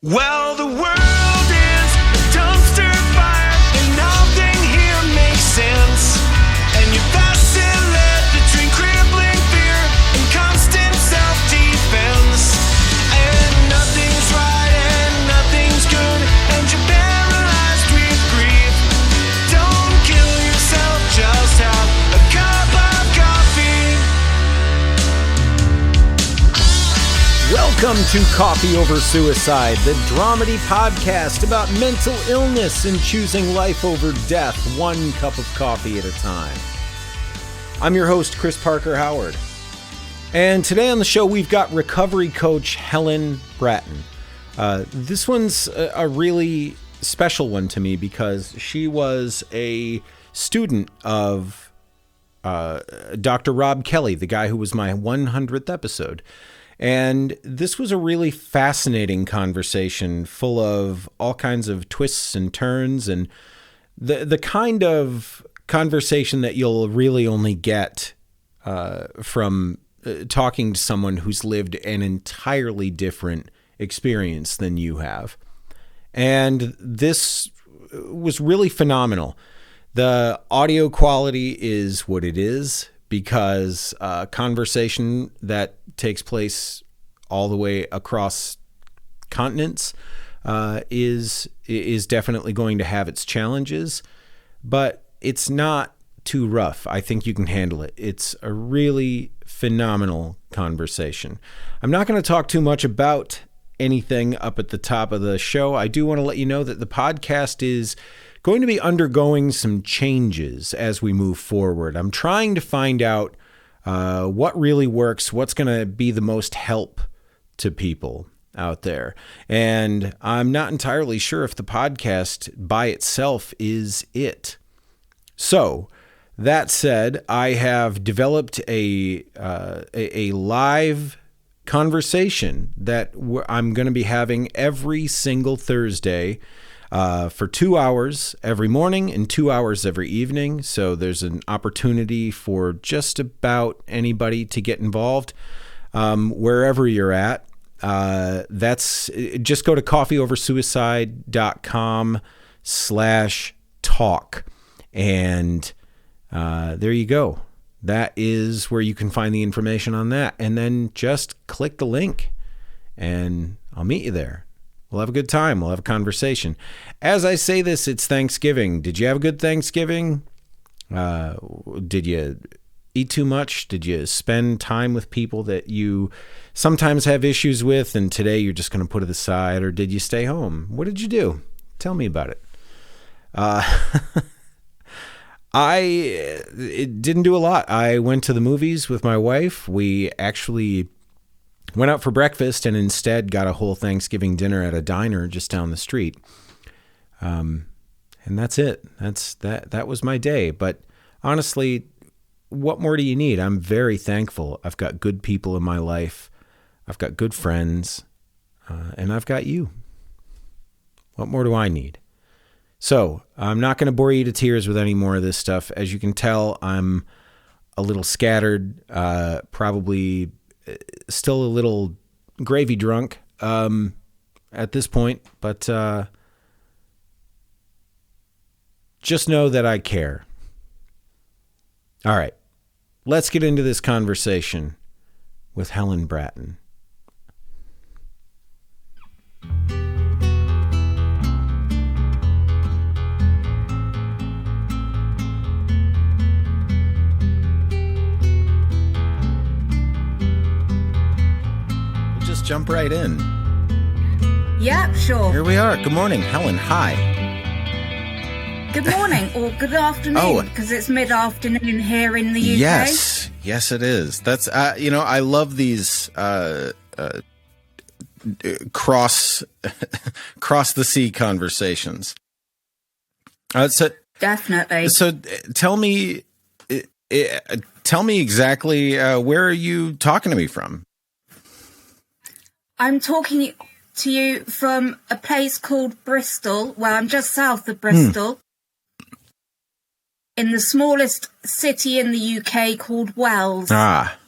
Well, the world is a dumpster fire, and nothing here makes sense. And you vacillate between crippling fear and constant self-defense. And nothing's right and nothing's good, and you're paralyzed with grief. Don't kill yourself, just have a cup of coffee. Welcome to Coffee Over Suicide, the dramedy podcast about mental illness and choosing life over death, one cup of coffee at a time. I'm your host, Chris Parker Howard. And today on the show, we've got recovery coach Helen Bratton. This one's a really special one to me because she was a student of Dr. Rob Kelly, the guy who was my 100th episode. And this was a really fascinating conversation full of all kinds of twists and turns and the kind of conversation that you'll really only get from talking to someone who's lived an entirely different experience than you have. And this was really phenomenal. The audio quality is what it is, because conversation that takes place all the way across continents is definitely going to have its challenges, but it's not too rough. I think you can handle it. It's a really phenomenal conversation. I'm not going to talk too much about anything up at the top of the show. I do want to let you know that the podcast is going to be undergoing some changes as we move forward. I'm trying to find out what really works, what's going to be the most help to people out there. And I'm not entirely sure if the podcast by itself is it. So that said, I have developed a live conversation that I'm going to be having every single Thursday for 2 hours every morning and 2 hours every evening. So there's an opportunity for just about anybody to get involved wherever you're at. That's just go to coffeeoversuicide.com/talk. And there you go. That is where you can find the information on that. And then just click the link and I'll meet you there. We'll have a good time. We'll have a conversation. As I say this, it's Thanksgiving. Did you have a good Thanksgiving? Did you eat too much? Did you spend time with people that you sometimes have issues with and today you're just going to put it aside? Or did you stay home? What did you do? Tell me about it. I didn't do a lot. I went to the movies with my wife. We actually went out for breakfast and instead got a whole Thanksgiving dinner at a diner just down the street. And that's it. That was my day. But honestly, what more do you need? I'm very thankful. I've got good people in my life. I've got good friends. And I've got you. What more do I need? So I'm not going to bore you to tears with any more of this stuff. As you can tell, I'm a little scattered, probably still a little gravy drunk at this point, but just know that I care. All right, let's get into this conversation with Helen Bratton. Jump right in. Yeah, sure. Here we are. Good morning, Helen. Hi. Good morning or good afternoon, because it's mid-afternoon here in the UK. Yes, it is. That's I love these cross the sea conversations. Definitely. So tell me exactly where are you talking to me from? I'm talking to you from a place called Bristol. Well, I'm just south of Bristol. In the smallest city in the UK called Wells. Ah,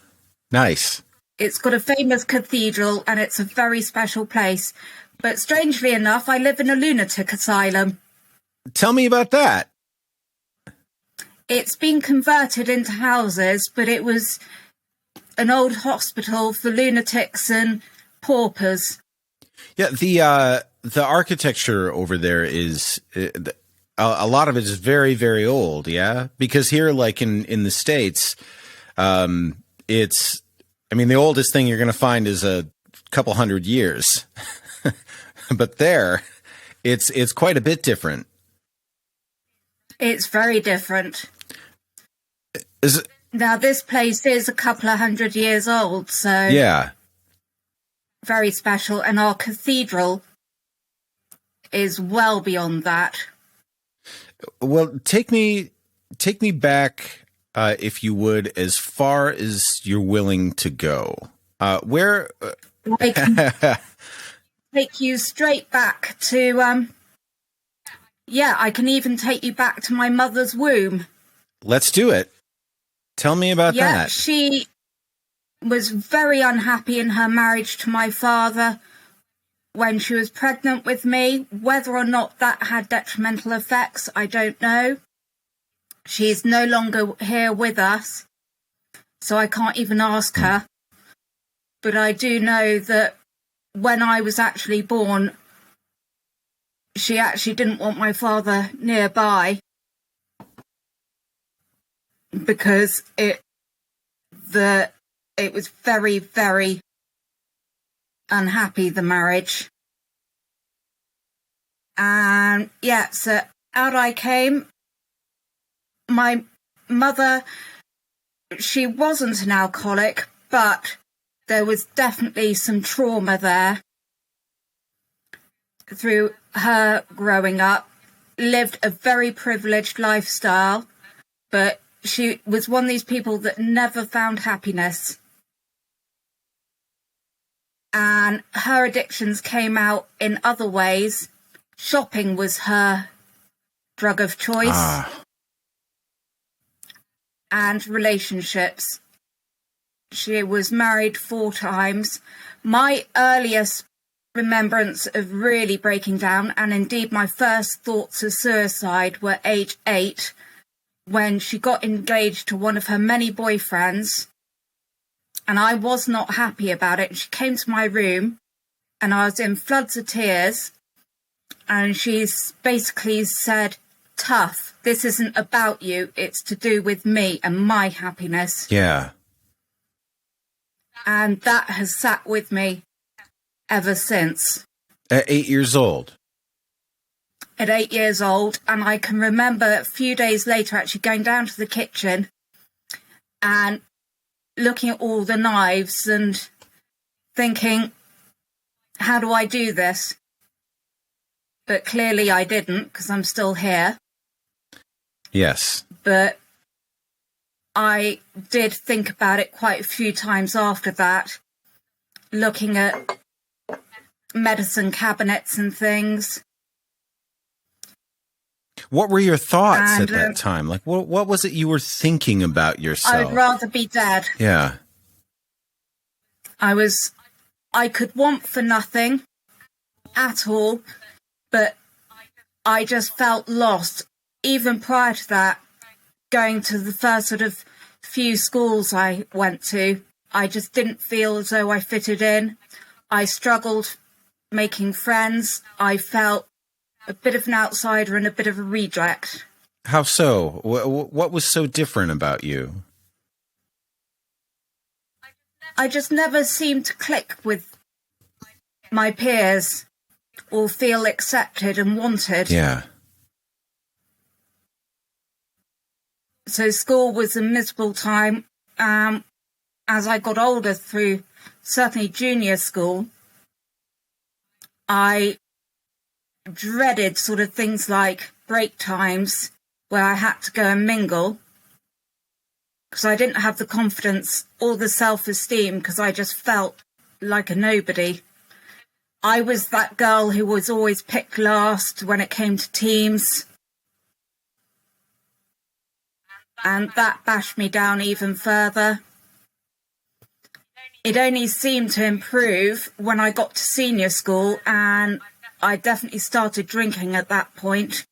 nice. It's got a famous cathedral and it's a very special place. But strangely enough, I live in a lunatic asylum. Tell me about that. It's been converted into houses, but it was an old hospital for lunatics and paupers. Yeah, the architecture over there is a lot of it is very, very old. Yeah, because here, like in the States, it's. I mean, the oldest thing you're going to find is a couple hundred years, but there, it's quite a bit different. It's very different. Is it? Now, this place is a couple of 100 years old, so Yeah. Very special. And our cathedral is well beyond that. Well, take me back, if you would, as far as you're willing to go. Where? I can take you straight back to, I can even take you back to my mother's womb. Let's do it. Tell me about Yeah, that. she was very unhappy in her marriage to my father when she was pregnant with me. Whether or not that had detrimental effects, I don't know. She's no longer here with us, so I can't even ask her. But I do know that when I was actually born, she actually didn't want my father nearby because it was very, very unhappy, the marriage. And yeah, so out I came. My mother, she wasn't an alcoholic, but there was definitely some trauma there through her growing up. Lived a very privileged lifestyle, but she was one of these people that never found happiness. And her addictions came out in other ways. Shopping was her drug of choice. And relationships. She was married 4 times. My earliest remembrance of really breaking down, and indeed my first thoughts of suicide, were age 8, when she got engaged to one of her many boyfriends, and I was not happy about it. She came to my room and I was in floods of tears, and she basically said, "Tough, this isn't about you, it's to do with me and my happiness." Yeah. And that has sat with me ever since. At 8 years old. At 8 years old, and I can remember a few days later actually going down to the kitchen and looking at all the knives and thinking, how do I do this? But clearly I didn't, because I'm still here. Yes. But I did think about it quite a few times after that, looking at medicine cabinets and things. What were your thoughts at that time? Like, what was it you were thinking about yourself? I'd rather be dead. Yeah. I could want for nothing at all, but I just felt lost. Even prior to that, going to the first sort of few schools I went to, I just didn't feel as though I fitted in. I struggled making friends. I felt a bit of an outsider and a bit of a reject. How so? What was so different about you? I just never seemed to click with my peers or feel accepted and wanted. Yeah. So school was a miserable time. As I got older, through certainly junior school, I dreaded sort of things like break times where I had to go and mingle, because I didn't have the confidence or the self-esteem, because I just felt like a nobody. I was that girl who was always picked last when it came to teams. And that bashed me down even further. it only seemed to improve when I got to senior school, and I definitely started drinking at that point.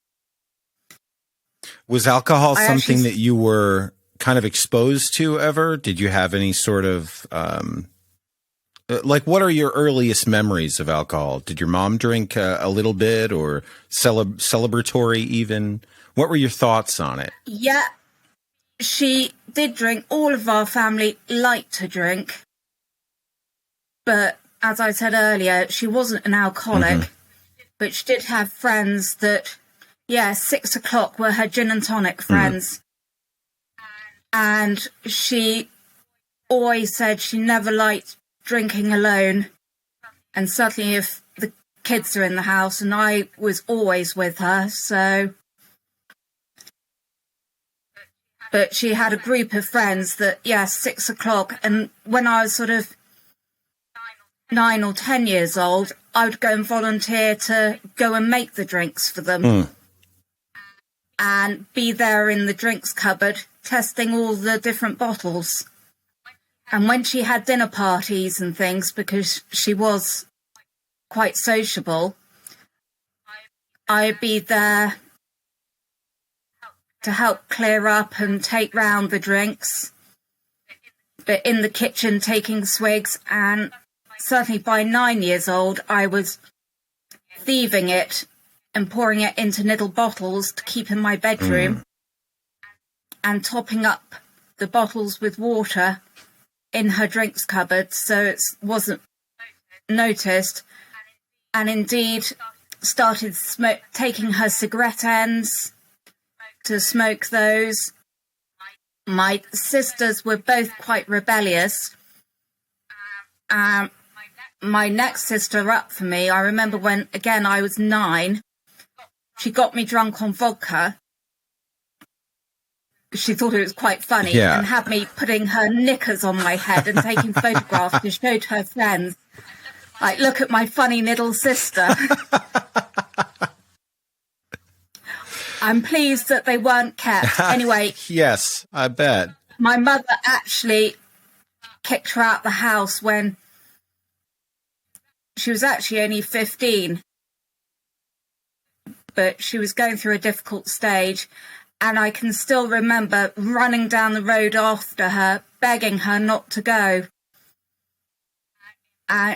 Was alcohol something that you were kind of exposed to ever? Did you have any sort of, like, what are your earliest memories of alcohol? Did your mom drink a little bit, or celebratory even? What were your thoughts on it? Yeah, she did drink. All of our family liked to drink. But as I said earlier, she wasn't an alcoholic, but she did have friends that, 6 o'clock were her gin and tonic friends. And she always said she never liked drinking alone. And certainly if the kids are in the house, and I was always with her, so... But she had a group of friends that, 6 o'clock, and when I was sort of 9 or 10 years old, I would go and volunteer to go and make the drinks for them. And be there in the drinks cupboard, testing all the different bottles. And when she had dinner parties and things, because she was quite sociable, I'd be there to help clear up and take round the drinks, but in the kitchen taking swigs. And certainly by 9 years old, I was thieving it and pouring it into little bottles to keep in my bedroom, and topping up the bottles with water in her drinks cupboard so it wasn't noticed. And indeed started taking her cigarette ends to smoke those. My sisters were both quite rebellious. My next sister up for me, I remember when, again, I was 9, she got me drunk on vodka. She thought it was quite funny, and had me putting her knickers on my head and taking photographs to show to her friends. Like, look at my funny little sister. I'm pleased that they weren't kept. Anyway. Yes, I bet. My mother actually kicked her out the house when she was actually only 15. But she was going through a difficult stage. And I can still remember running down the road after her, begging her not to go.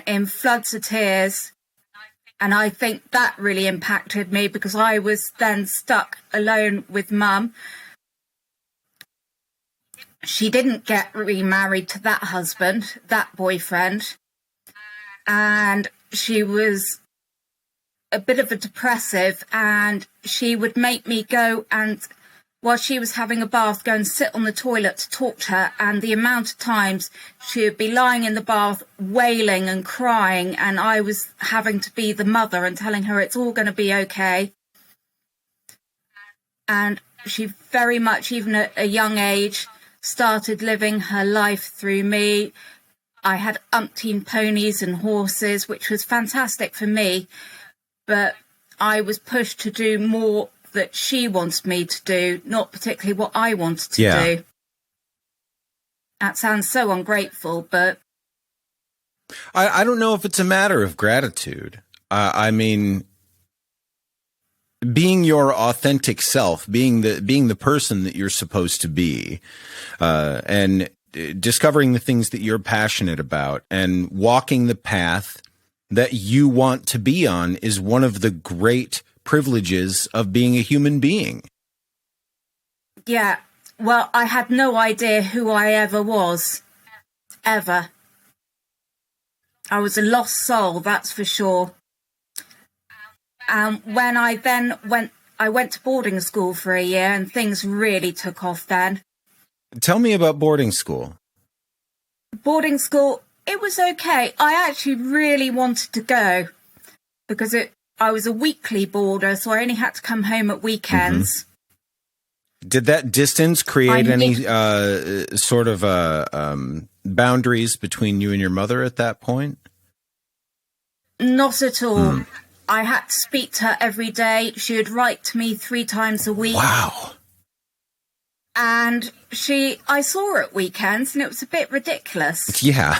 In floods of tears. And I think that really impacted me, because I was then stuck alone with Mum. She didn't get remarried to that husband, that boyfriend. And she was a bit of a depressive, and she would make me go and, while she was having a bath, go and sit on the toilet to talk to her. And the amount of times she would be lying in the bath wailing and crying, and I was having to be the mother and telling her it's all going to be okay. And she very much, even at a young age, started living her life through me. I had umpteen ponies and horses, which was fantastic for me, but I was pushed to do more that she wanted me to do, not particularly what I wanted to do. That sounds so ungrateful, but... I don't know if it's a matter of gratitude. I mean, being your authentic self, being the person that you're supposed to be, and discovering the things that you're passionate about and walking the path that you want to be on is one of the great privileges of being a human being. Yeah, well, I had no idea who I ever was. Ever. I was a lost soul, that's for sure. When I then went to boarding school for a year, and things really took off then. Tell me about boarding school. Boarding school, it was okay. I actually really wanted to go, because I was a weekly boarder, so I only had to come home at weekends. Did that distance create any sort of boundaries between you and your mother at that point? Not at all. I had to speak to her every day. She would write to me 3 times a week. Wow. And I saw her at weekends, and it was a bit ridiculous. Yeah.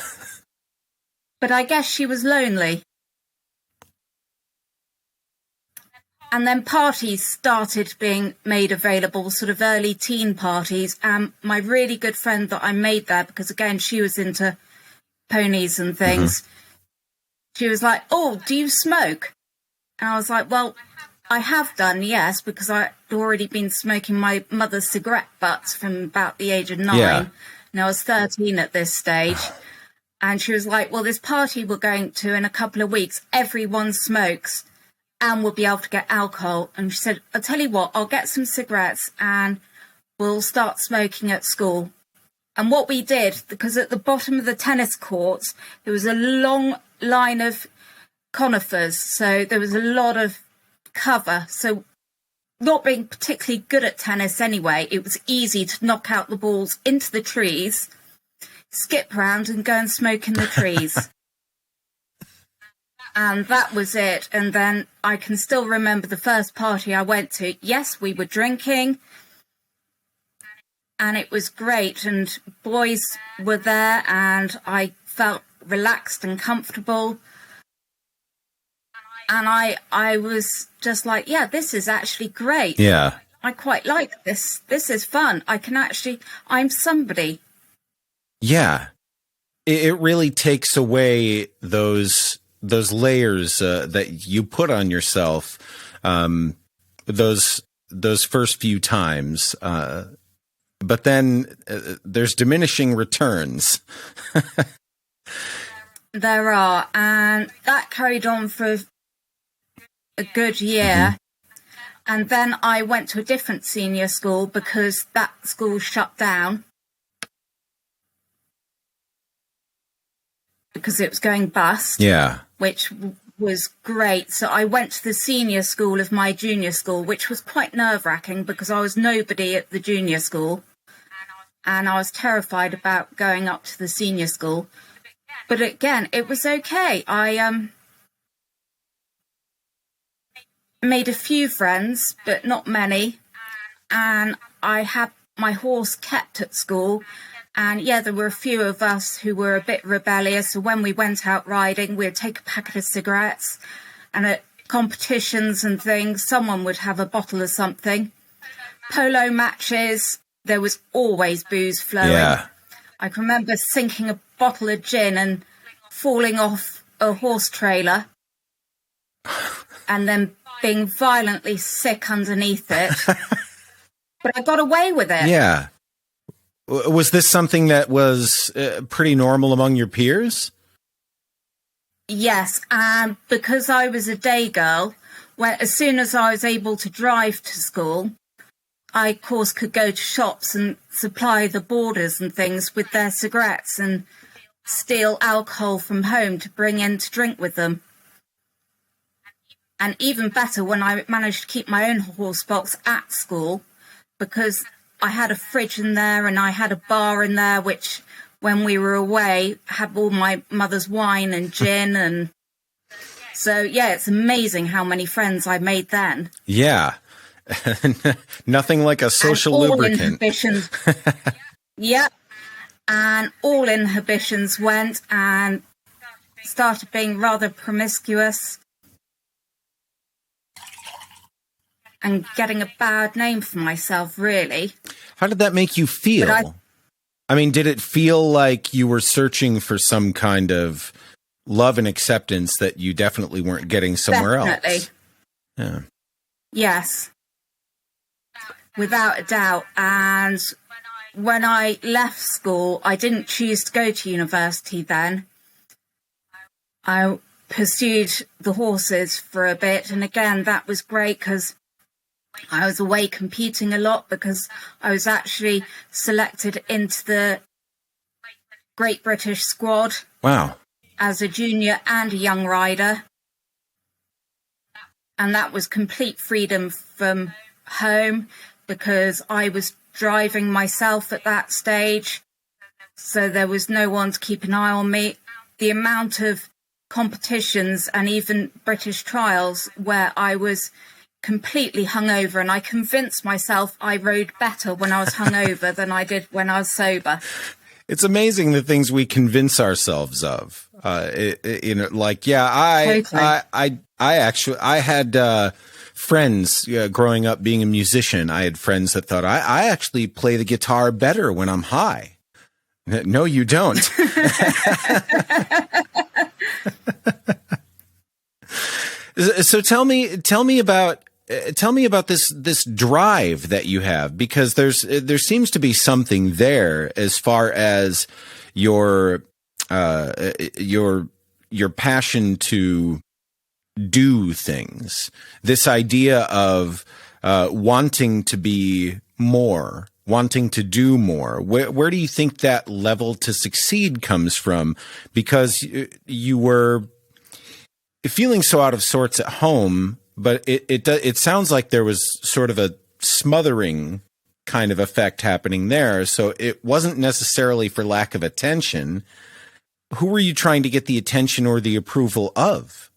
But I guess she was lonely. And then parties started being made available, sort of early teen parties. And my really good friend that I made there, because again, she was into ponies and things, she was like, "Oh, do you smoke?" And I was like, "Well, I have done, yes, because I'd already been smoking my mother's cigarette butts from about the age of 9. Yeah. And I was 13 at this stage. And she was like, "Well, this party we're going to in a couple of weeks, everyone smokes and we'll be able to get alcohol." And she said, "I'll tell you what, I'll get some cigarettes and we'll start smoking at school." And what we did, because at the bottom of the tennis courts, there was a long line of conifers. So there was a lot of cover. So not being particularly good at tennis anyway, it was easy to knock out the balls into the trees, skip round and go and smoke in the trees. And that was it. And then I can still remember the first party I went to. Yes, we were drinking and it was great. And boys were there and I felt relaxed and comfortable. And I was just like, yeah, this is actually great. Yeah. I quite like this. This is fun. I'm somebody. Yeah. It really takes away those layers that you put on yourself those first few times. But then there's diminishing returns. There are. And that carried on for a good year. And then I went to a different senior school because that school shut down because it was going bust. Yeah. Which was great. So I went to the senior school of my junior school, which was quite nerve-wracking because I was nobody at the junior school and I was terrified about going up to the senior school. But again, it was okay. I made a few friends, but not many. And I had my horse kept at school. And yeah, there were a few of us who were a bit rebellious. So when we went out riding, we'd take a packet of cigarettes. And at competitions and things, someone would have a bottle of something. Polo matches, there was always booze flowing. Yeah. I can remember sinking a bottle of gin and falling off a horse trailer. And then being violently sick underneath it. But I got away with it. Yeah. Was this something that was pretty normal among your peers? Yes, and because I was a day girl, as soon as I was able to drive to school, I, of course, could go to shops and supply the boarders and things with their cigarettes and steal alcohol from home to bring in to drink with them. And even better when I managed to keep my own horse box at school, because I had a fridge in there and I had a bar in there, which when we were away had all my mother's wine and gin. And so, yeah, it's amazing how many friends I made then. Yeah. Nothing like a social and all lubricant. Inhibitions. Yep. And all inhibitions went and started being rather promiscuous. And getting a bad name for myself, really. How did that make you feel? I mean, did it feel like you were searching for some kind of love and acceptance that you definitely weren't getting somewhere else? Yeah. Yes. Without a doubt. And when I left school, I didn't choose to go to university then. I pursued the horses for a bit. And again, that was great because I was away competing a lot because I was actually selected into the Great British squad. Wow. As a junior and a young rider. And that was complete freedom from home because I was driving myself at that stage. So there was no one to keep an eye on me. The amount of competitions and even British trials where I was completely hungover, and I convinced myself I rode better when I was hungover than I did when I was sober. It's amazing the things we convince ourselves of. like, yeah, Totally. I had friends growing up being a musician. I had friends that thought I actually play the guitar better when I'm high. No, you don't. So tell me about this drive that you have, because there seems to be something there as far as your passion to do things. This idea of wanting to be more, wanting to do more. Where do you think that level to succeed comes from? Because you were feeling so out of sorts at home, but it sounds like there was sort of a smothering kind of effect happening there. So it wasn't necessarily for lack of attention. Who were you trying to get the attention or the approval of?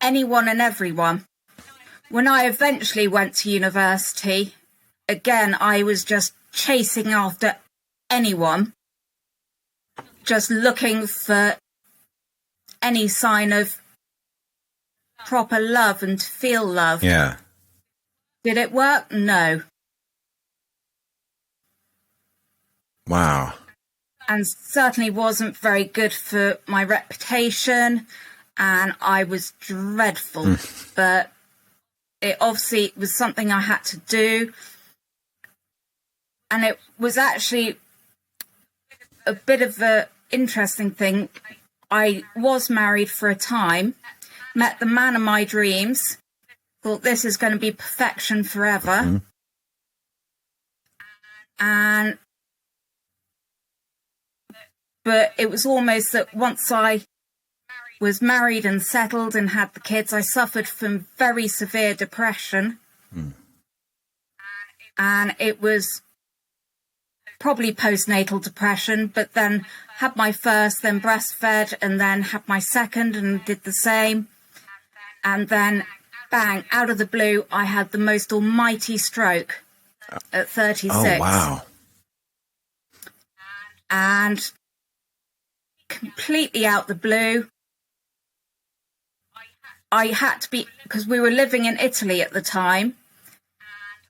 Anyone and everyone. When I eventually went to university, again, I was just chasing after anyone, just looking for any sign of proper love and to feel love. Yeah. Did it work? No. Wow. And certainly wasn't very good for my reputation, and I was dreadful. But it obviously was something I had to do. And it was actually a bit of an interesting thing. I was married for a time, met the man of my dreams, thought this is going to be perfection forever. But it was almost that once I was married and settled and had the kids, I suffered from very severe depression. And it was probably postnatal depression, but then had my first, then breastfed, and then had my second and did the same. And then, bang, out of the blue, I had the most almighty stroke at 36. Oh, wow. And completely out the blue, I had to be, because we were living in Italy at the time,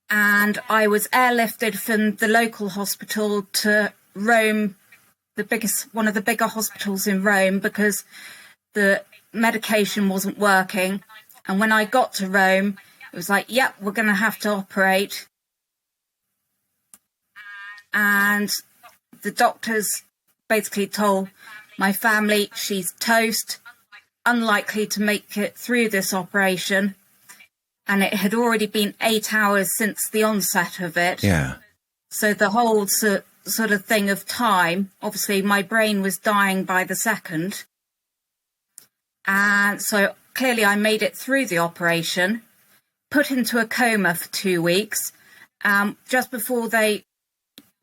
and I was airlifted from the local hospital to Rome, one of the bigger hospitals in Rome, because the medication wasn't working. And when I got to Rome, it was like, yep, we're going to have to operate. And the doctors basically told my family, she's toast, unlikely to make it through this operation. And it had already been 8 hours since the onset of it. Yeah. So the whole sort of thing of time, obviously my brain was dying by the second. And so clearly I made it through the operation, put into a coma for 2 weeks. Just before they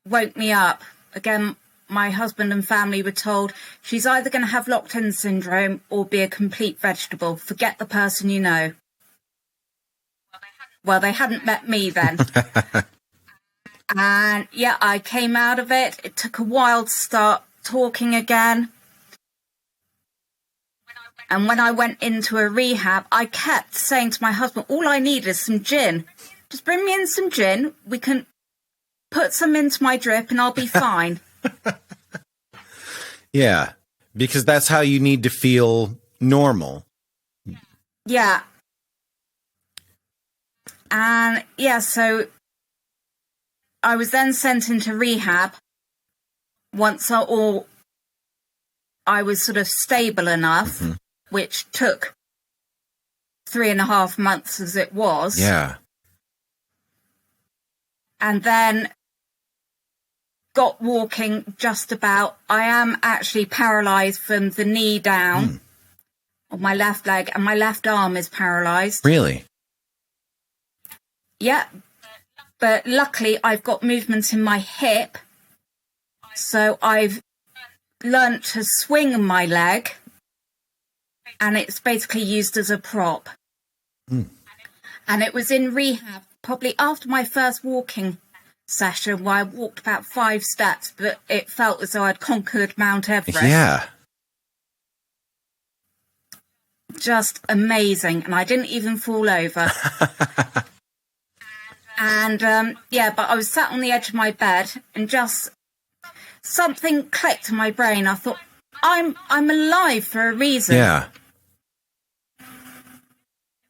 woke me up, again, my husband and family were told, she's either going to have locked-in syndrome or be a complete vegetable. Forget the person you know. Well, they hadn't met me then. And yeah, I came out of it. It took a while to start talking again. And when I went into a rehab, I kept saying to my husband, all I need is some gin. Just bring me in some gin. We can put some into my drip and I'll be fine. Yeah, because that's how you need to feel normal. Yeah. And yeah, so I was then sent into rehab once I was sort of stable enough, which took 3.5 months as it was. Yeah. And then got walking just about. I am actually paralysed from the knee down on my left leg, and my left arm is paralysed. Really? Yeah, but luckily I've got movement in my hip, so I've learnt to swing my leg, and it's basically used as a prop. And it was in rehab, probably after my first walking session where I walked about 5 steps, but it felt as though I'd conquered Mount Everest. Yeah. Just amazing. And I didn't even fall over. And but I was sat on the edge of my bed and just something clicked in my brain. I thought, I'm alive for a reason. Yeah.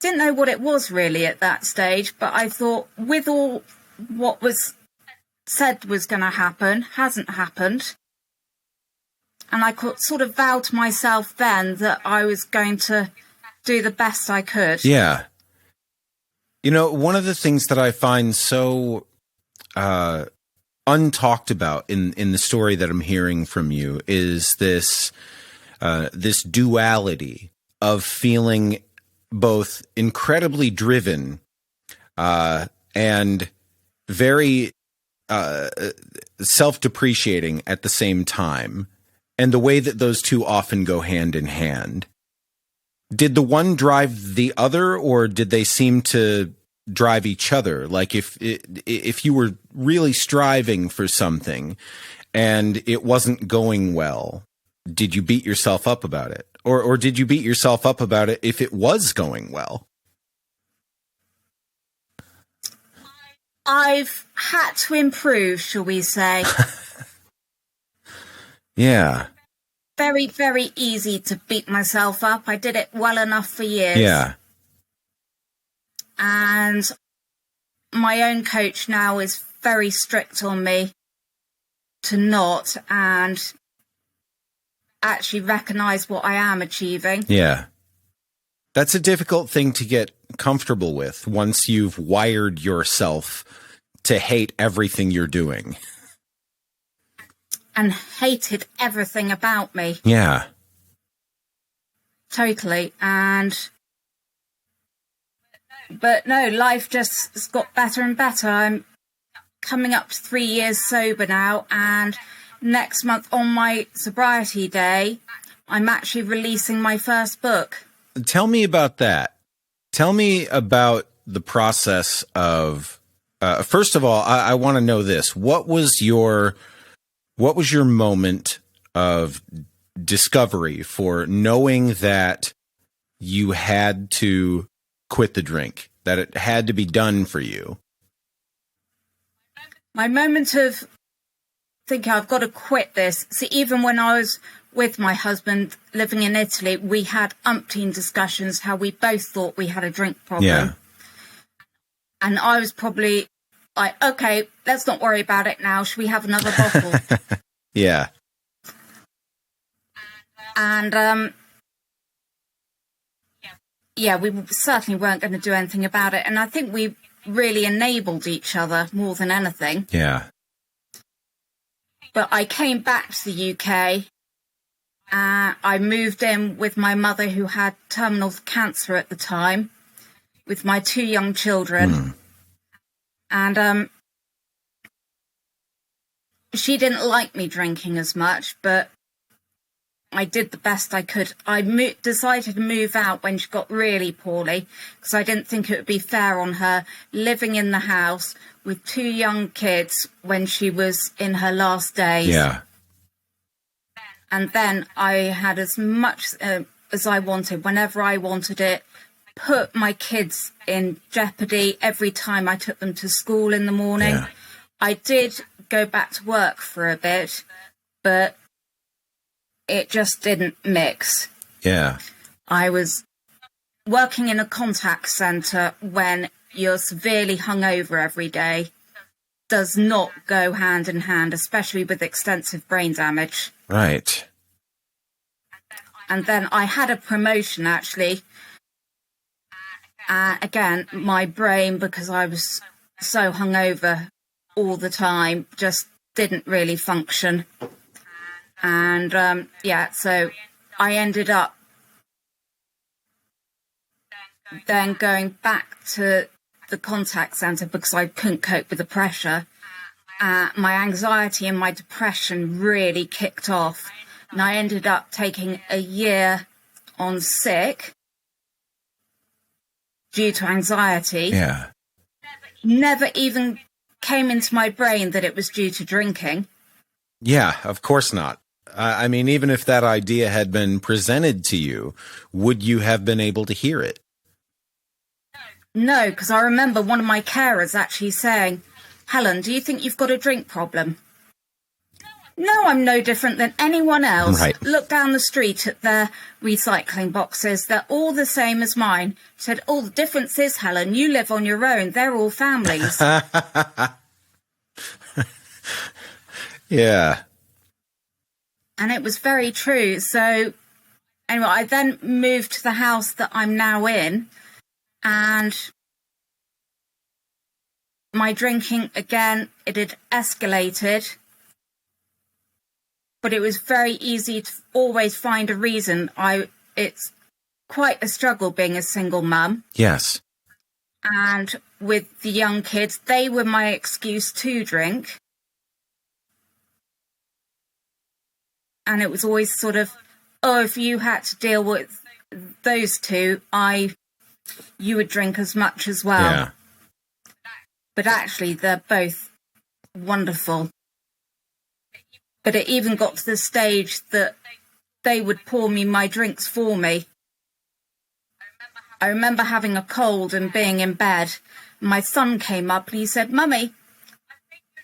Didn't know what it was really at that stage, but I thought, with all what was said was going to happen, hasn't happened. And I could sort of vow to myself then that I was going to do the best I could. Yeah. You know, one of the things that I find so untalked about in the story that I'm hearing from you is this duality of feeling both incredibly driven and very self-depreciating at the same time, and the way that those two often go hand in hand. Did the one drive the other, or did they seem to drive each other? Like if you were really striving for something and it wasn't going well, did you beat yourself up about it? Or did you beat yourself up about it if it was going well? I've had to improve, shall we say. Yeah. Very, very easy to beat myself up. I did it well enough for years. Yeah. And my own coach now is very strict on me to not and actually recognize what I am achieving. Yeah. That's a difficult thing to get comfortable with once you've wired yourself to hate everything you're doing. And hated everything about me. Yeah. Totally. But no, life just has got better and better. I'm coming up to 3 years sober now, and next month on my sobriety day, I'm actually releasing my first book. Tell me about that. Tell me about the process of, first of all, I want to know this. What was your moment of discovery for knowing that you had to quit the drink, that it had to be done for you? My moment of thinking I've got to quit this. See, even when I was with my husband living in Italy, we had umpteen discussions how we both thought we had a drink problem. Yeah. And I was probably like, okay, let's not worry about it now. Should we have another bottle? Yeah. And we certainly weren't going to do anything about it. And I think we really enabled each other more than anything. Yeah. But I came back to the UK. I moved in with my mother, who had terminal cancer at the time, with my 2 young children. And she didn't like me drinking as much, but I did the best I could. I decided to move out when she got really poorly, because I didn't think it would be fair on her living in the house with 2 young kids when she was in her last days. Yeah. And then I had as much as I wanted, whenever I wanted it, put my kids in jeopardy every time I took them to school in the morning. Yeah. I did go back to work for a bit, but it just didn't mix. Yeah. I was working in a contact centre when you're severely hungover every day. Does not go hand in hand, especially with extensive brain damage. Right. And then I had a promotion, actually. Again, my brain, because I was so hungover all the time, just didn't really function. And so I ended up then going back to the contact centre because I couldn't cope with the pressure. My anxiety and my depression really kicked off, and I ended up taking a year on sick due to anxiety. Yeah. Never even came into my brain that it was due to drinking. Yeah, of course not. I mean, even if that idea had been presented to you, would you have been able to hear it? No, because I remember one of my carers actually saying, Helen, do you think you've got a drink problem? No, I'm no different than anyone else. Right. Look down the street at their recycling boxes. They're all the same as mine. Said, all the difference is, Helen, you live on your own. They're all families. Yeah. And it was very true. So anyway, I then moved to the house that I'm now in, and my drinking, again, it had escalated. But it was very easy to always find a reason. It's quite a struggle being a single mum. Yes. And with the young kids, they were my excuse to drink. And it was always sort of, oh, if you had to deal with those two, you would drink as much as well. Yeah. But actually, they're both wonderful. But it even got to the stage that they would pour me my drinks for me. I remember having a cold and being in bed. My son came up and he said, Mummy,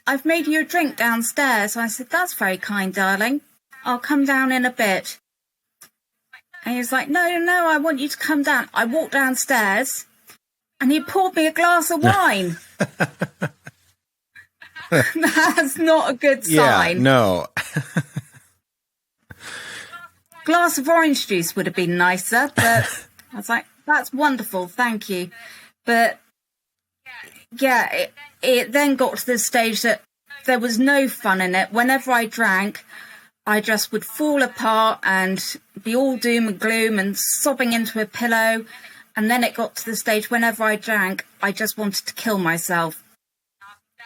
I've made you a drink downstairs. I said, that's very kind, darling. I'll come down in a bit. And he was like, no, I want you to come down. I walked downstairs and he poured me a glass of wine. That's not a good sign. Yeah, no. Glass of orange juice would have been nicer, but I was like, that's wonderful, thank you. But yeah, it then got to the stage that there was no fun in it. Whenever I drank, I just would fall apart and be all doom and gloom and sobbing into a pillow. And then it got to the stage whenever I drank, I just wanted to kill myself.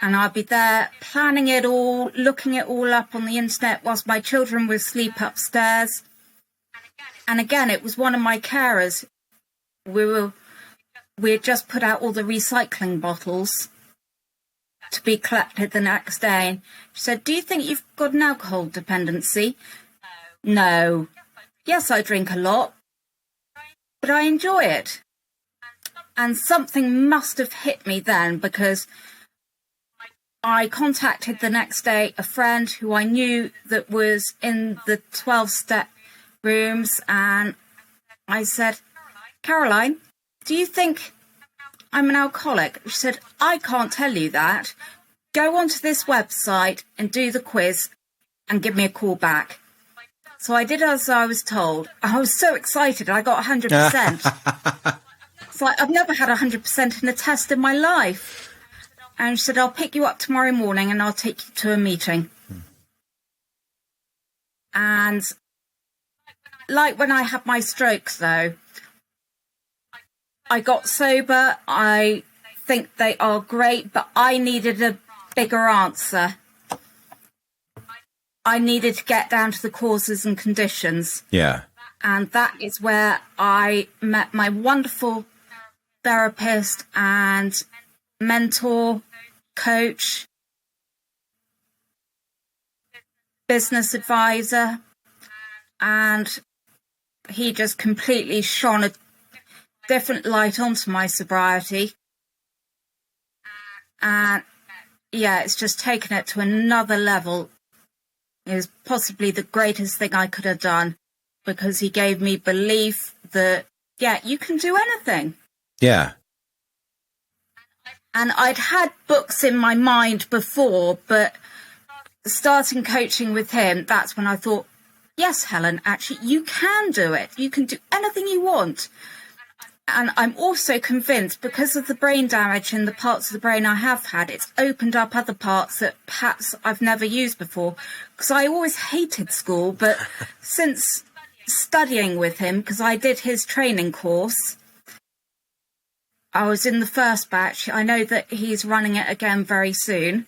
And I'd be there planning it all, looking it all up on the internet whilst my children were asleep upstairs. And again, it was one of my carers. We had just put out all the recycling bottles to be collected the next day. And she said, do you think you've got an alcohol dependency? No. Yes, I drink a lot, but I enjoy it. And something must have hit me then, because I contacted the next day a friend who I knew that was in the 12-step rooms, and I said, Caroline, do you think I'm an alcoholic? She said, I can't tell you that. Go onto this website and do the quiz and give me a call back. So I did as I was told. I was so excited. I got 100%. It's like, I've never had 100% in a test in my life. And she said, I'll pick you up tomorrow morning and I'll take you to a meeting. And like when I had my strokes, though, I got sober. I think they are great, but I needed a bigger answer. I needed to get down to the causes and conditions. Yeah. And that is where I met my wonderful therapist and mentor, coach, business advisor, and he just completely shone a different light onto my sobriety. And yeah, it's just taken it to another level. It was possibly the greatest thing I could have done, because he gave me belief that, yeah, you can do anything. Yeah. And I'd had books in my mind before, but starting coaching with him, that's when I thought, yes, Helen, actually, you can do it. You can do anything you want. And I'm also convinced, because of the brain damage in the parts of the brain I have had, it's opened up other parts that perhaps I've never used before. Because I always hated school, but since studying with him, because I did his training course, I was in the first batch. I know that he's running it again very soon.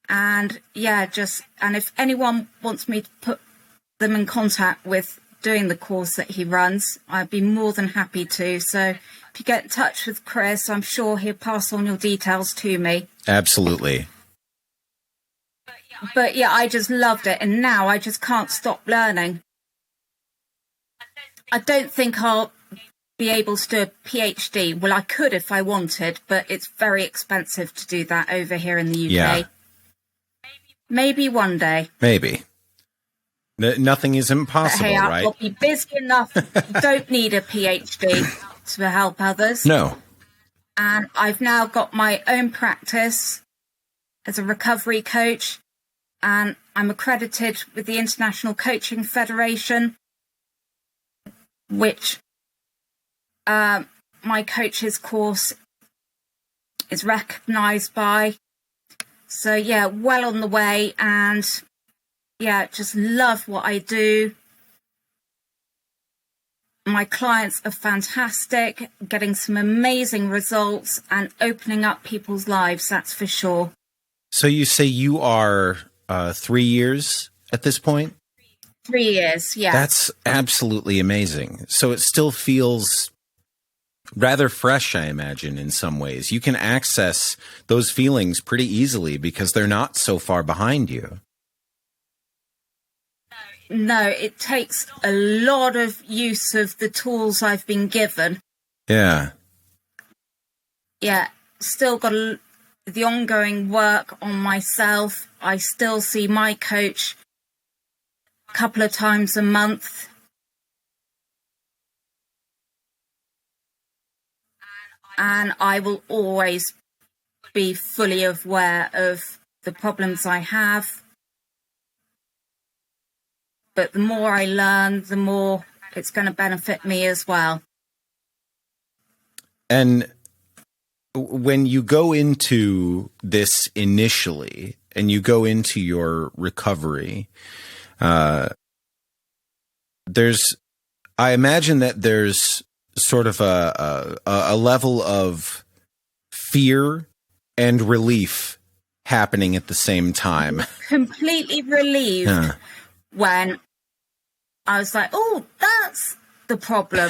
And yeah, and if anyone wants me to put them in contact with doing the course that he runs, I'd be more than happy to. So if you get in touch with Chris, I'm sure he'll pass on your details to me. Absolutely. But yeah, I just loved it. And now I just can't stop learning. I don't think I'll be able to do a PhD. Well, I could if I wanted, but it's very expensive to do that over here in the UK. Yeah. Maybe one day. Maybe. Nothing is But impossible, hey, right? I'll be busy enough. Don't need a PhD to help others. No. And I've now got my own practice as a recovery coach, and I'm accredited with the International Coaching Federation, which my coach's course is recognised by. So yeah, well on the way, and yeah, just love what I do. My clients are fantastic, getting some amazing results and opening up people's lives, that's for sure. So you say you are 3 years at this point? 3 years, yeah. That's absolutely amazing. So it still feels rather fresh, I imagine, in some ways. You can access those feelings pretty easily because they're not so far behind you. No, it takes a lot of use of the tools I've been given. Yeah. Yeah, still got the ongoing work on myself. I still see my coach a couple of times a month. And I will always be fully aware of the problems I have. But the more I learn, the more it's going to benefit me as well. And when you go into this initially and you go into your recovery, I imagine that there's sort of a level of fear and relief happening at the same time. Completely relieved when I was like, oh, that's the problem.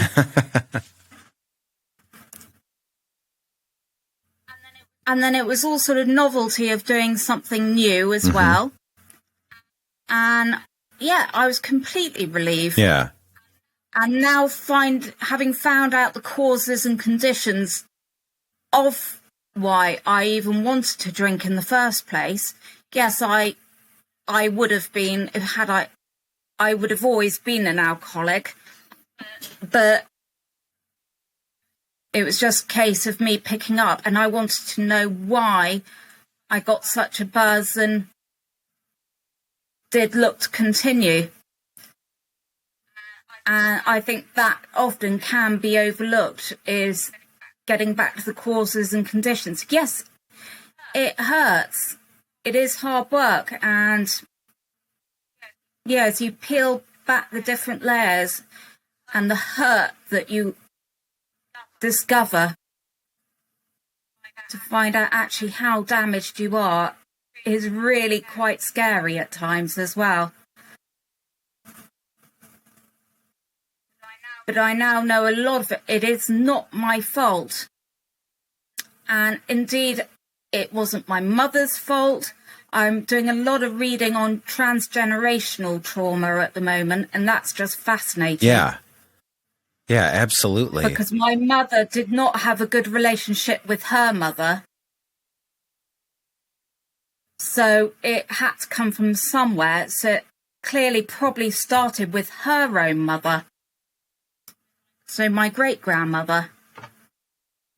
And then it was all sort of novelty of doing something new as well. And yeah, I was completely relieved. Yeah. And now having found out the causes and conditions of why I even wanted to drink in the first place, yes, I would have been, I would have always been an alcoholic, but it was just a case of me picking up, and I wanted to know why I got such a buzz and did look to continue. And I think that often can be overlooked, is getting back to the causes and conditions. Yes, it hurts. It is hard work. And yeah, as you peel back the different layers and the hurt that you discover to find out actually how damaged you are is really quite scary at times as well. But I now know a lot of it is not my fault. And indeed, it wasn't my mother's fault. I'm doing a lot of reading on transgenerational trauma at the moment, and that's just fascinating. Yeah. Yeah, absolutely. Because my mother did not have a good relationship with her mother. So it had to come from somewhere. So it clearly probably started with her own mother. So my great-grandmother.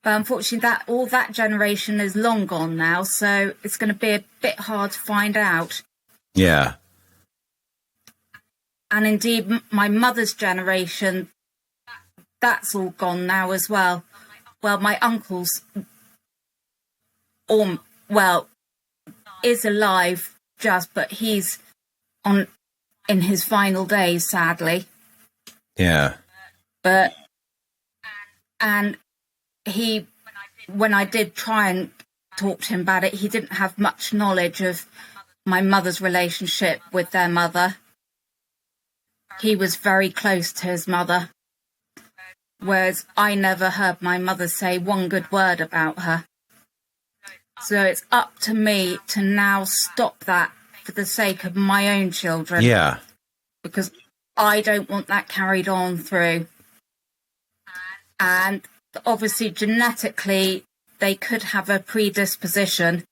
But unfortunately, all that generation is long gone now, so it's going to be a bit hard to find out. Yeah. And indeed, my mother's generation, that's all gone now as well. Well, my uncle's, is alive but he's in his final days, sadly. Yeah. And when I did try and talk to him about it, he didn't have much knowledge of my mother's relationship with their mother. He was very close to his mother, whereas I never heard my mother say one good word about her. So it's up to me to now stop that for the sake of my own children. Yeah. Because I don't want that carried on through. And obviously, genetically, they could have a predisposition.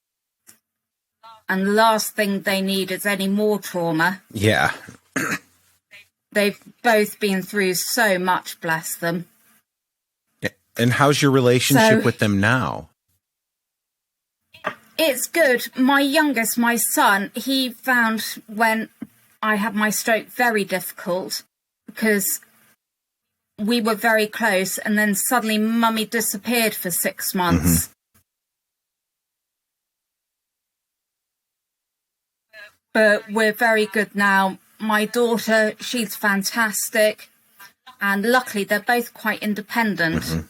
And the last thing they need is any more trauma. Yeah. They've both been through so much, bless them. And how's your relationship with them now? It's good. My youngest, my son, he found when I had my stroke very difficult because we were very close, and then suddenly Mummy disappeared for 6 months. Mm-hmm. But we're very good now. My daughter, she's fantastic. And luckily, they're both quite independent. Mm-hmm.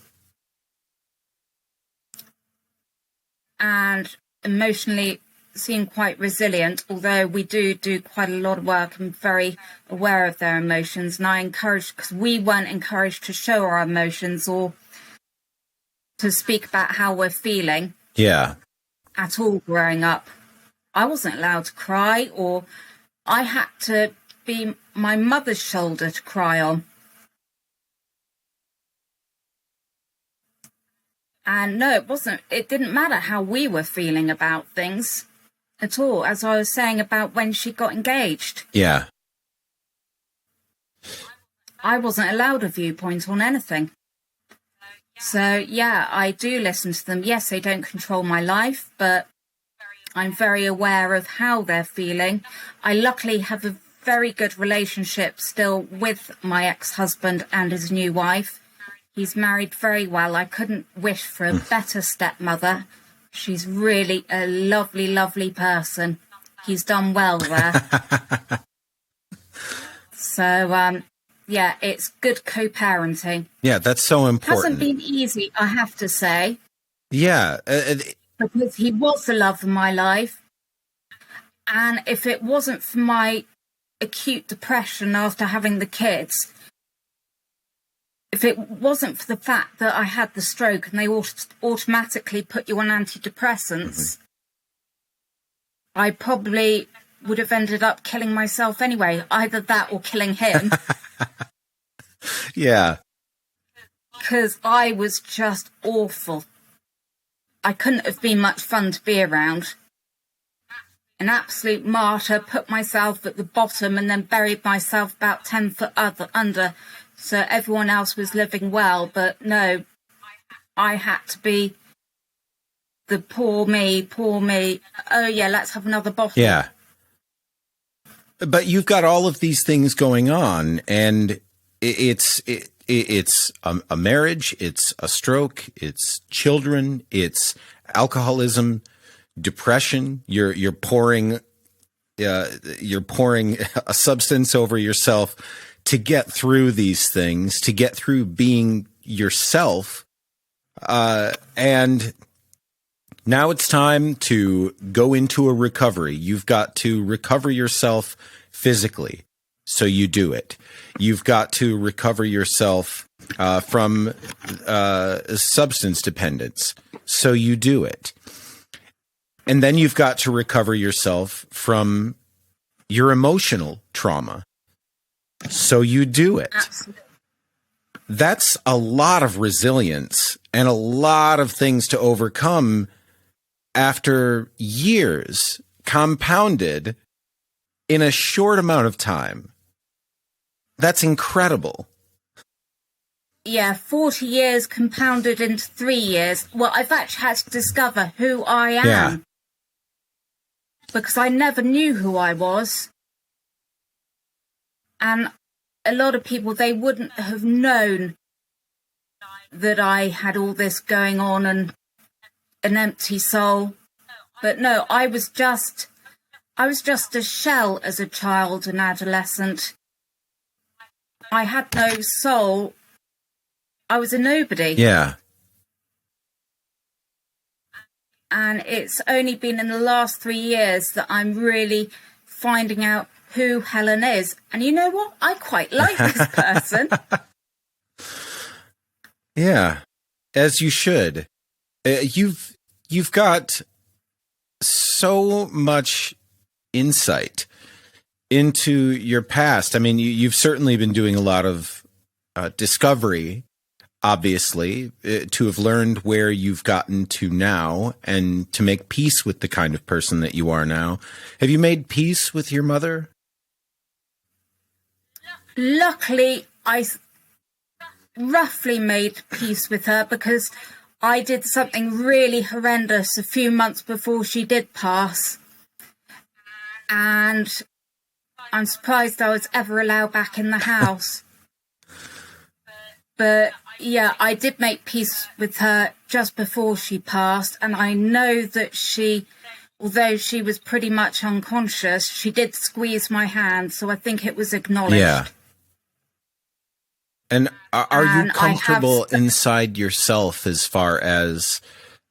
And emotionally seem quite resilient, although we do quite a lot of work and very aware of their emotions. And I encourage, because we weren't encouraged to show our emotions or to speak about how we're feeling. Yeah. At all growing up. I wasn't allowed to cry, or I had to be my mother's shoulder to cry on. And no, it didn't matter how we were feeling about things at all, as I was saying about when she got engaged. Yeah. I wasn't allowed a viewpoint on anything. So, yeah, I do listen to them. Yes, they don't control my life, but I'm very aware of how they're feeling. I luckily have a very good relationship still with my ex-husband and his new wife. He's married very well. I couldn't wish for a better stepmother. She's really a lovely, lovely person. He's done well there. So, yeah, it's good co-parenting. Yeah, that's so important. Hasn't been easy, I have to say. Yeah. Because he was the love of my life. And if it wasn't for my acute depression after having the kids, if it wasn't for the fact that I had the stroke and they automatically put you on antidepressants, I probably would have ended up killing myself anyway. Either that or killing him. Yeah. Because I was just awful. I couldn't have been much fun to be around. An absolute martyr, put myself at the bottom and then buried myself about 10 foot under. So everyone else was living well, but no, I had to be the poor me. Oh yeah, let's have another bottle. Yeah. But you've got all of these things going on, and it's a marriage, it's a stroke, it's children, it's alcoholism, depression. You're pouring a substance over yourself to get through these things, to get through being yourself. And now it's time to go into a recovery. You've got to recover yourself physically. So you do it. You've got to recover yourself from substance dependence. So you do it. And then you've got to recover yourself from your emotional trauma. So you do it. Absolutely. That's a lot of resilience and a lot of things to overcome after years compounded in a short amount of time. That's incredible. Yeah, 40 years compounded into 3 years. Well, I've actually had to discover who I am. Yeah. Because I never knew who I was. And a lot of people, they wouldn't have known that I had all this going on and an empty soul. But no, I was just a shell as a child and adolescent. I had no soul. I was a nobody. Yeah. And it's only been in the last 3 years that I'm really finding out who Helen is. And you know what? I quite like this person. Yeah, as you should. You've got so much insight into your past. I mean, you've certainly been doing a lot of discovery, obviously, to have learned where you've gotten to now and to make peace with the kind of person that you are now. Have you made peace with your mother? Luckily, I roughly made peace with her because I did something really horrendous a few months before she did pass. And I'm surprised I was ever allowed back in the house. But yeah, I did make peace with her just before she passed. And I know that although she was pretty much unconscious, she did squeeze my hand. So I think it was acknowledged. Yeah. And are you comfortable inside yourself as far as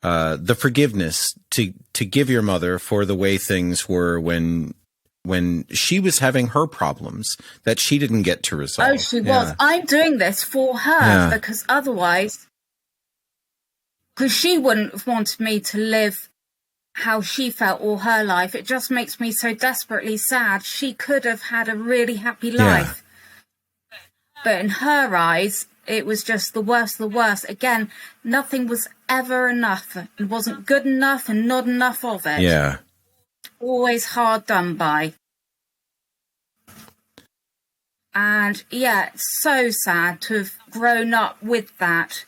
the forgiveness to give your mother for the way things were when she was having her problems that she didn't get to resolve? Oh, she was. I'm doing this for her because otherwise, because she wouldn't have wanted me to live how she felt all her life. It just makes me so desperately sad. She could have had a really happy life. But in her eyes, it was just the worst of the worst. Again, nothing was ever enough. It wasn't good enough and not enough of it. Yeah. Always hard done by. And yeah, it's so sad to have grown up with that.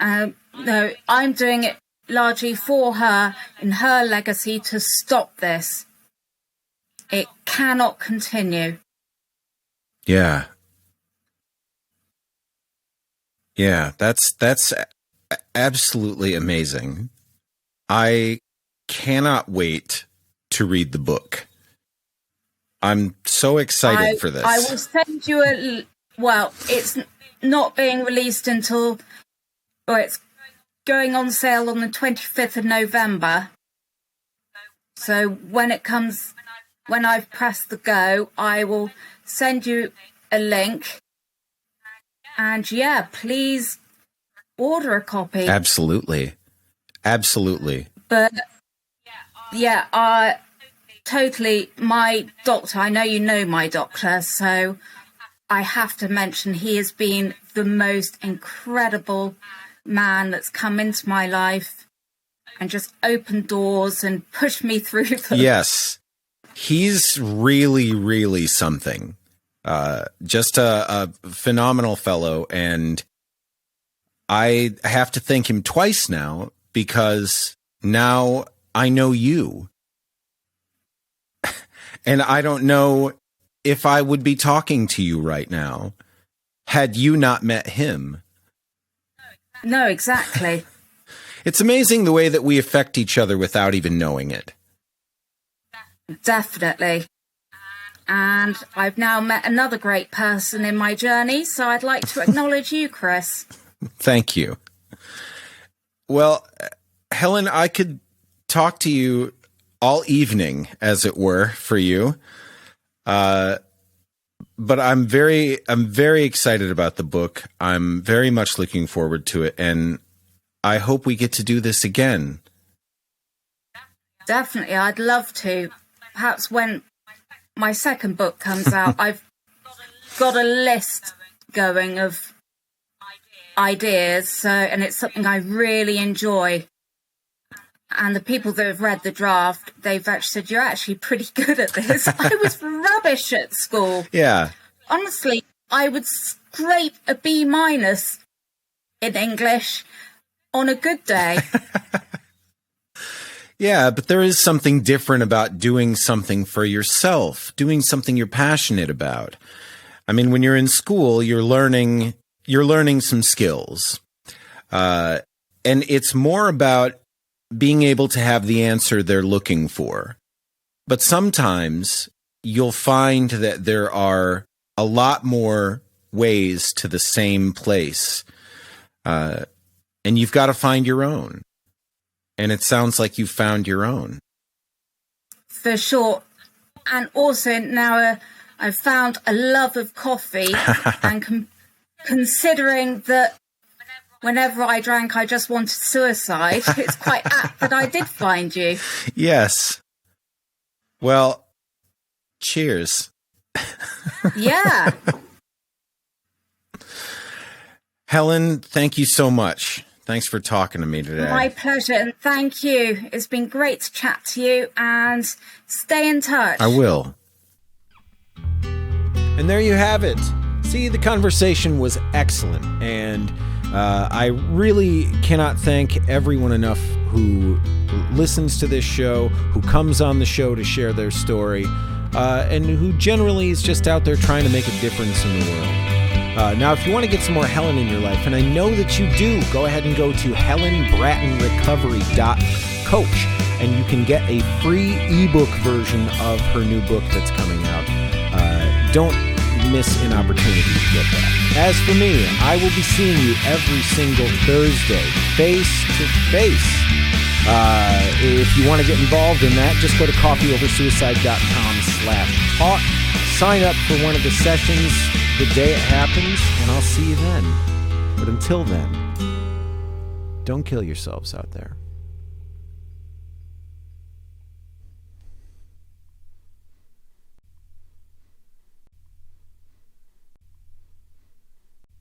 No, I'm doing it largely for her in her legacy to stop this. It cannot continue. Yeah. Yeah, that's absolutely amazing. I cannot wait to read the book. I'm so excited for this. I will send you it's not being released until, it's going on sale on the 25th of November. So when I've pressed the go, I will send you a link. And yeah, please order a copy. Absolutely. Absolutely. But yeah, totally, my doctor, I know you know my doctor, so I have to mention he has been the most incredible man that's come into my life and just opened doors and pushed me through them. Yes. He's really, really something. Just a phenomenal fellow. And I have to thank him twice now because now I know you. And I don't know if I would be talking to you right now had you not met him. No, exactly. It's amazing the way that we affect each other without even knowing it. Definitely. And I've now met another great person in my journey, so I'd like to acknowledge you, Chris. Thank you. Well, Helen, I could talk to you all evening, as it were, for you. But I'm very excited about the book. I'm very much looking forward to it, and I hope we get to do this again. Definitely, I'd love to. Perhaps when my second book comes out, I've got a list going of ideas, and it's something I really enjoy. And the people that have read the draft, they've actually said, you're actually pretty good at this. I was rubbish at school. Yeah. Honestly, I would scrape a B- in English on a good day. Yeah, but there is something different about doing something for yourself, doing something you're passionate about. I mean, when you're in school, you're learning some skills. And it's more about being able to have the answer they're looking for. But sometimes you'll find that there are a lot more ways to the same place. And you've got to find your own. And it sounds like you found your own. For sure. And also now I've found a love of coffee and considering that whenever I drank, I just wanted suicide. It's quite apt that I did find you. Yes. Well, cheers. Yeah. Helen, thank you so much. Thanks for talking to me today. My pleasure, and thank you. It's been great to chat to you, and stay in touch. I will. And there you have it. See, the conversation was excellent, and I really cannot thank everyone enough who listens to this show, who comes on the show to share their story, and who generally is just out there trying to make a difference in the world. Now, if you want to get some more Helen in your life, and I know that you do, go ahead and go to helenbrattonrecovery.coach, and you can get a free ebook version of her new book that's coming out. Don't miss an opportunity to get that. As for me, I will be seeing you every single Thursday, face to face. If you want to get involved in that, just go to coffeeoversuicide.com/talk. Sign up for one of the sessions the day it happens, and I'll see you then. But until then, don't kill yourselves out there.